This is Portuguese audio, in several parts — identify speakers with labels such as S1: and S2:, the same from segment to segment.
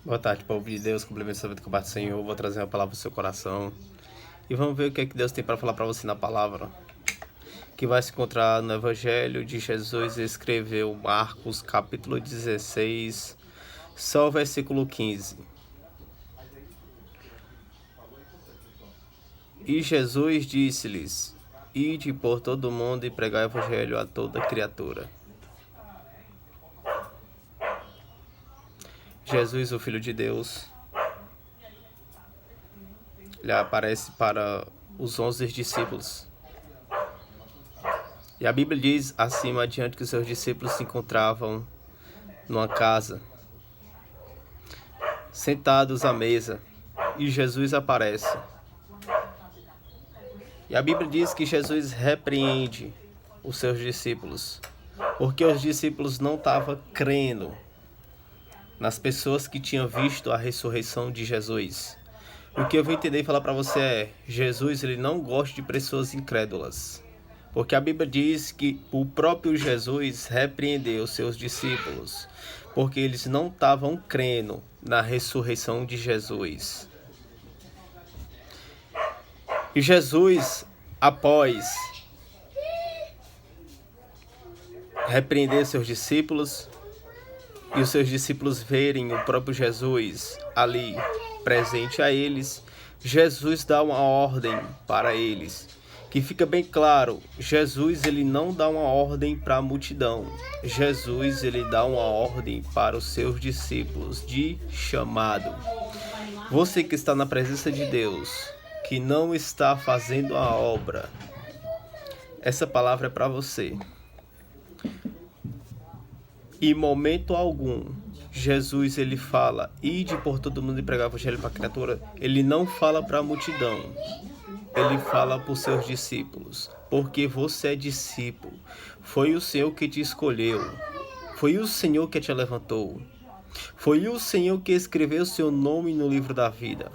S1: Boa tarde, povo de Deus, complemento a vida com a paz do Senhor. Vou trazer uma palavra ao seu coração. E vamos ver o que é que Deus tem para falar para você na palavra. Que vai se encontrar no Evangelho de Jesus. Escreveu Marcos, capítulo 16, só o versículo 15. E Jesus disse-lhes: Ide por todo o mundo e pregai o Evangelho a toda criatura. Jesus, o Filho de Deus, ele aparece para os 11 discípulos. E a Bíblia diz acima adiante que os seus discípulos se encontravam numa casa, sentados à mesa, e Jesus aparece. E a Bíblia diz que Jesus repreende os seus discípulos, porque os discípulos não estavam crendo nas pessoas que tinham visto a ressurreição de Jesus. O que eu vou entender e falar para você é: Jesus, ele não gosta de pessoas incrédulas. Porque a Bíblia diz que o próprio Jesus repreendeu seus discípulos, porque eles não estavam crendo na ressurreição de Jesus. E Jesus, após repreender seus discípulos, e os seus discípulos verem o próprio Jesus ali presente a eles, Jesus dá uma ordem para eles, que fica bem claro: Jesus, ele não dá uma ordem para a multidão. Jesus, ele dá uma ordem para os seus discípulos de chamado. Você que está na presença de Deus, que não está fazendo a obra, essa palavra é para você. Em momento algum, Jesus, ele fala: ide por todo mundo e pregar o evangelho para a criatura. Ele não fala para a multidão. Ele fala para os seus discípulos. Porque você é discípulo. Foi o Senhor que te escolheu. Foi o Senhor que te levantou. Foi o Senhor que escreveu seu nome no livro da vida.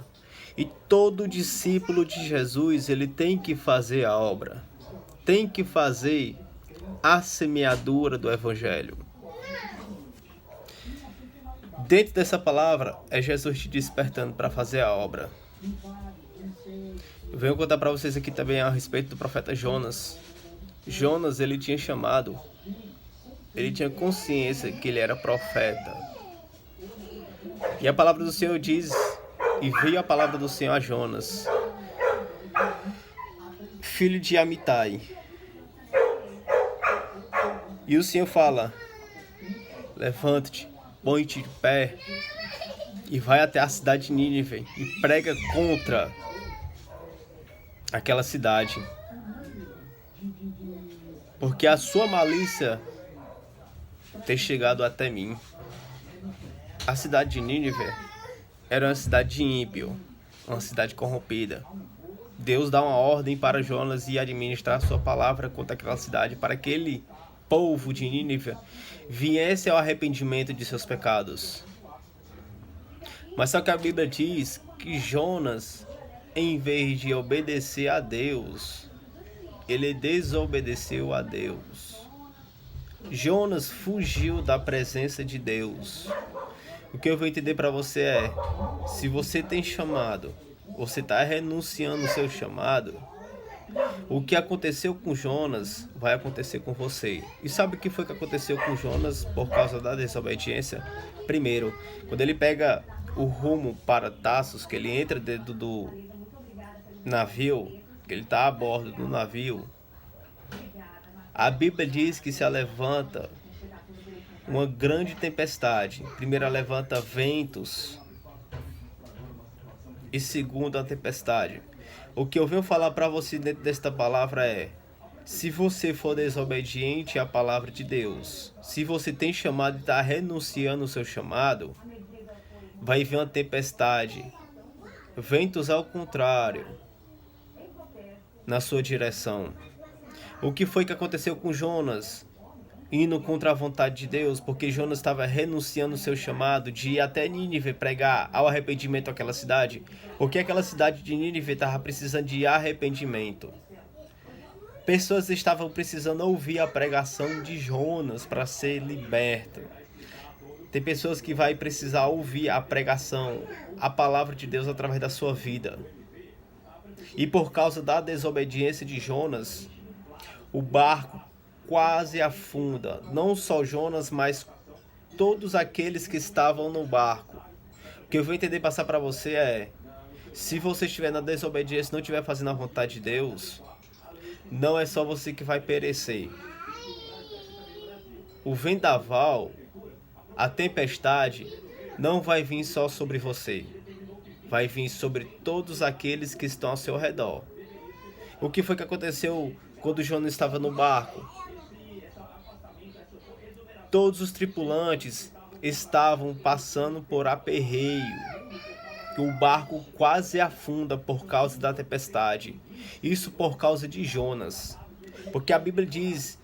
S1: E todo discípulo de Jesus, ele tem que fazer a obra. Tem que fazer a semeadura do evangelho. Dentro dessa palavra, é Jesus te despertando para fazer a obra. Eu venho contar para vocês aqui também a respeito do profeta Jonas. Jonas, ele tinha chamado, ele tinha consciência que ele era profeta. E a palavra do Senhor diz, e veio a palavra do Senhor a Jonas, filho de Amitai. E o Senhor fala: levanta-te, põe-te de pé e vai até a cidade de Nínive e prega contra aquela cidade, porque a sua malícia tem chegado até mim. A cidade de Nínive era uma cidade de ímpio, uma cidade corrompida. Deus dá uma ordem para Jonas e administrar a sua palavra contra aquela cidade, para que aquele povo de Nínive viesse ao arrependimento de seus pecados. Mas só que a Bíblia diz que Jonas, em vez de obedecer a Deus, ele desobedeceu a Deus. Jonas fugiu da presença de Deus. O que eu vou entender para você é: se você tem chamado, você está renunciando ao seu chamado, o que aconteceu com Jonas vai acontecer com você. E sabe o que foi que aconteceu com Jonas por causa da desobediência? Primeiro, quando ele pega o rumo para Tarsos, que ele entra dentro do navio, que ele está a bordo do navio, a Bíblia diz que se levanta uma grande tempestade. Primeiro, levanta ventos, e segundo, a tempestade. O que eu venho falar para você dentro desta palavra é: se você for desobediente à palavra de Deus, se você tem chamado e está renunciando ao seu chamado, vai vir uma tempestade, ventos ao contrário, na sua direção. O que foi que aconteceu com Jonas? Indo contra a vontade de Deus, porque Jonas estava renunciando ao seu chamado de ir até Nínive pregar ao arrependimento àquela cidade, porque aquela cidade de Nínive estava precisando de arrependimento. Pessoas estavam precisando ouvir a pregação de Jonas para ser liberto. Tem pessoas que vai precisar ouvir a pregação, a palavra de Deus através da sua vida. E por causa da desobediência de Jonas, o barco quase afunda. Não só Jonas, mas todos aqueles que estavam no barco. O que eu vou entender passar para você é: se você estiver na desobediência e não estiver fazendo a vontade de Deus, não é só você que vai perecer. O vendaval, a tempestade, não vai vir só sobre você. Vai vir sobre todos aqueles que estão ao seu redor. O que foi que aconteceu quando Jonas estava no barco? Todos os tripulantes estavam passando por aperreio. O barco quase afunda por causa da tempestade. Isso por causa de Jonas. Porque a Bíblia diz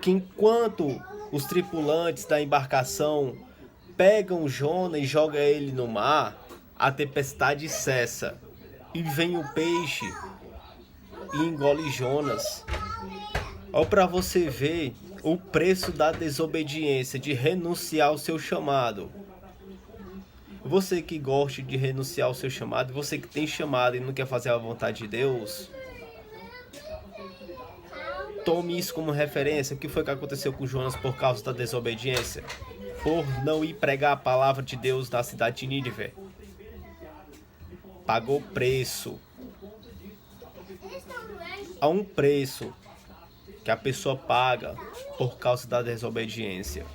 S1: que enquanto os tripulantes da embarcação pegam Jonas e jogam ele no mar, a tempestade cessa. E vem o peixe e engole Jonas. Olha para você ver o preço da desobediência, de renunciar ao seu chamado. Você que gosta de renunciar ao seu chamado, você que tem chamado e não quer fazer a vontade de Deus, tome isso como referência. O que foi que aconteceu com Jonas por causa da desobediência? Por não ir pregar a palavra de Deus na cidade de Nínive. Pagou preço. Há um preço que a pessoa paga por causa da desobediência.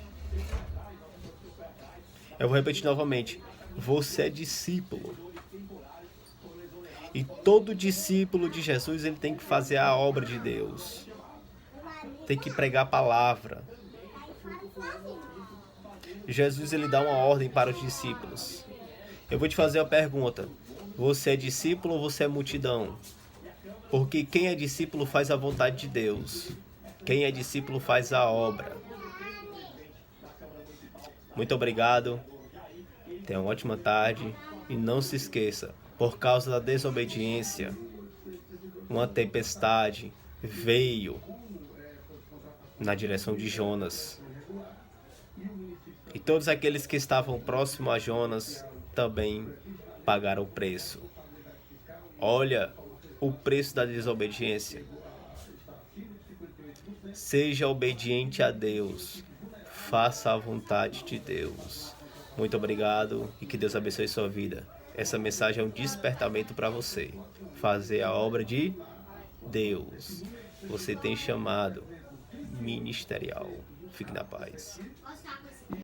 S1: Eu vou repetir novamente. Você é discípulo. E todo discípulo de Jesus, ele tem que fazer a obra de Deus. Tem que pregar a palavra. Jesus, ele dá uma ordem para os discípulos. Eu vou te fazer uma pergunta. Você é discípulo ou você é multidão? Porque quem é discípulo faz a vontade de Deus. Quem é discípulo faz a obra. Muito obrigado. Tenha uma ótima tarde. E não se esqueça, por causa da desobediência, uma tempestade veio na direção de Jonas. E todos aqueles que estavam próximos a Jonas também pagaram o preço. Olha o preço da desobediência. Seja obediente a Deus. Faça a vontade de Deus. Muito obrigado e que Deus abençoe sua vida. Essa mensagem é um despertamento para você. Fazer a obra de Deus. Você tem chamado ministerial. Fique na paz.